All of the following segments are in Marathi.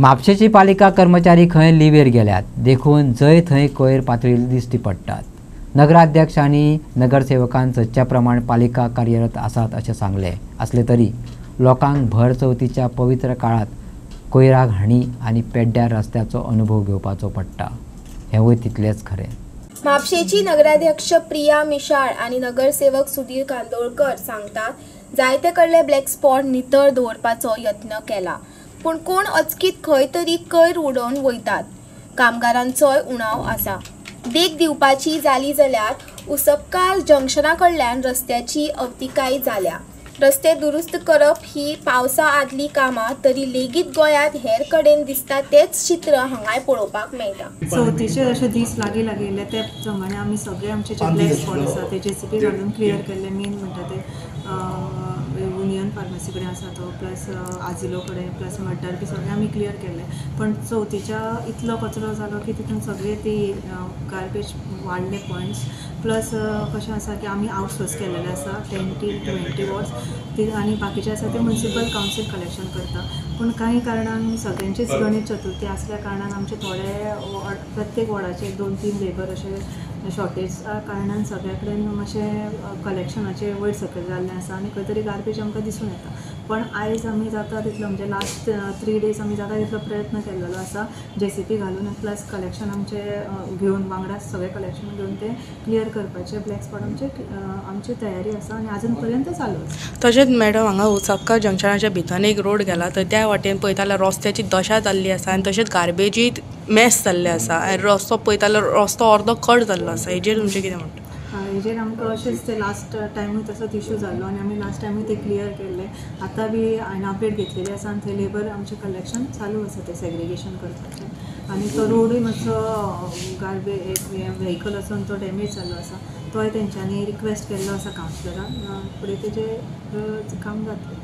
म्हापशेची पालिका कर्मचारी खंय लिव्हेर गेल्यात देखून जय थंय कोयर पातळीर दिश्टी पडटात। नगराध्यक्ष आनी नगरसेवकांक सदच्या प्रमाण पालिका कार्यरत आसात अशें सांगले असले तरी लोकांक भर चवथीच्या पवित्र काळात कोयराक हानी आनी पेड्ड्यार रस्त्याचो अनुभव घेवपाचो पडटा हेंवूय तितलेंच खरें। म्हापशेची नगराध्यक्ष प्रिया मिशाळ आणि नगरसेवक सुधीर कांदोळकर सांगतात, जायते कडले ब्लॅक स्पॉट नितळ दवरपाचो यत्न केला, पूण कोण अचकीत खंय तरी कोयर उडोवन वयतात। कामगारांचोय उणाव आसा। देख दिवपाची जाली जाल्यार उसपकार जंक्शना कडल्यान रस्त्याची अवतिकाय जाल्या। रस्ते दुरुस्त करप ही पावसा आदली कामां तरी लेगीत गोंयांत हेर कडेन दिसता तेच चित्र हांगाय पळोवपाक मेळटा। चवथीचे अशे दीस लागीं ते प्रमाणे आमी सगळे आमचे जे ब्लॅक स्पॉट आसा ते JCB घालून क्लियर केल्ले। मेन म्हणटा ते युनियन फार्मसी कडेन आसा तो, प्लस आजिलो कडेन, प्लस मड्डार बी सगळे आमी क्लियर केले। पण चवथीच्या इतलो कचरो जालो की तितून सगळे ती गार्बेज वाडले पॉयंट्स, प्लस कशें आसा की आमी आउटसोर्स केलेले आसा 10 to 20 वॉर्ड्स ती, आनी बाकीचे आसा ते म्युनिसिपल कावन्सील कलेक्शन करता। पूण काही कारणान सगळ्यांचीच गणेश चतुर्थी आसल्या कारणान आमचे थोडे प्रत्येक वॉर्डाचे 2-3 लेबर अशे शॉर्टेज कारणान सगळ्या कडेन मातशें कलेक्शनाचे वयर सकयल जाल्लें आसा आनी खंय तरी गार्बेज आमकां दिसून येता। पण आयज आमी जाता तितलो म्हणजे लास्ट 3 days आमी जाता तितलो प्रयत्न केल्लो आसा JCB घालून, प्लस कलेक्शन आमचे घेवन वांगडा सगळे कलेक्शन घेवन ते क्लियर करपाचे ब्लॅक स्पॉट आमची तयारी आसा आनी आजून पर्यंत चालू आसा। तशेंच मॅडम हांगा उसपकार जंक्शनाच्या भितर एक रोड गेला तर त्या वाटेन पळयता जाल्यार रस्त्याची दशा जाल्ली आसा आनी तशेंच गार्बेजी मॅस जाल्ले आसा आनी रस्तो पळयता जाल्यार रस्तो अर्दो कट जाल्लो आसा। हेजेर तुमचें कितें म्हणटा? हेजेर आमकां अशेंच ते लास्ट टायमूय तसोच इश्यू जाल्लो आनी आमी लास्ट टायमूय ते क्लियर केल्ले। आतां बी हांवें अपडेट घेतलेली आसा आनी थंय लेबर आमचें कलेक्शन चालू आसा ते सेग्रिगेशन करपाचें। आनी तो रोडूय मातसो एक व्हेहिकल आसून तो डॅमेज जाल्लो आसा, तोय तेंच्यांनी रिक्वेस्ट केल्लो आसा कावन्सिलराक, फुडें तेजें काम जातलें।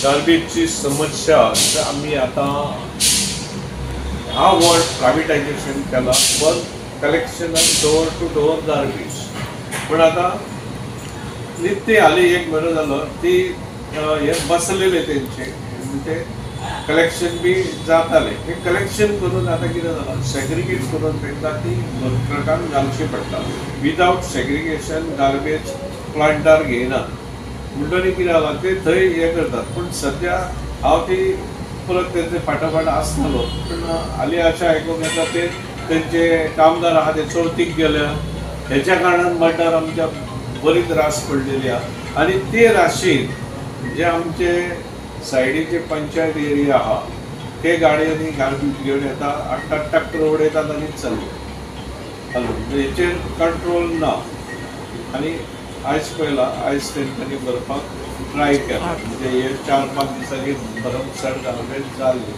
गार्बेजची समस्या आमी आतां हा वॉर्ड प्रायवेटायजेशन केला, पण कलेक्शनाक डोर टू डोर गार्बेज। पण आता नित्य हाली 1 महिनो जालो ती हे बसलेले तेंचे म्हणजे कलेक्शन बी जाताले। हे कलेक्शन करून आता कितें जालां, सेग्रिगेट करून तांकां ती ट्रकान घालची पडटा। विदाउट सेग्रिगेशन गार्बेज प्लांटार घेयना म्हणटरी कितें जालां ते थंय हे करतात। पण सद्या हांव ती परत तेंचे फाटाफाट आसतालो, पण हालीं अशें आयकूंक येता ते तेंचे कामगार आहा ते चवथीक गेल्या, हेच्या कारणान मड्डार आमच्या बरी त्रास पडलेली आहा। आनी ते राशीन जे आमचे सायडीचे पंचायत एरिया आहा ते गाडयांनी गार्बेज घेवन येता, ट्रक रोड येतात आनी चलता। हेचेर कंट्रोल ना आनी आयज पळयला आयज तेंच्यांनी भरपाक ट्राय केला, म्हणजे हे 4-5 दिसांनी भरमसाट गार्बेज जाल्ली।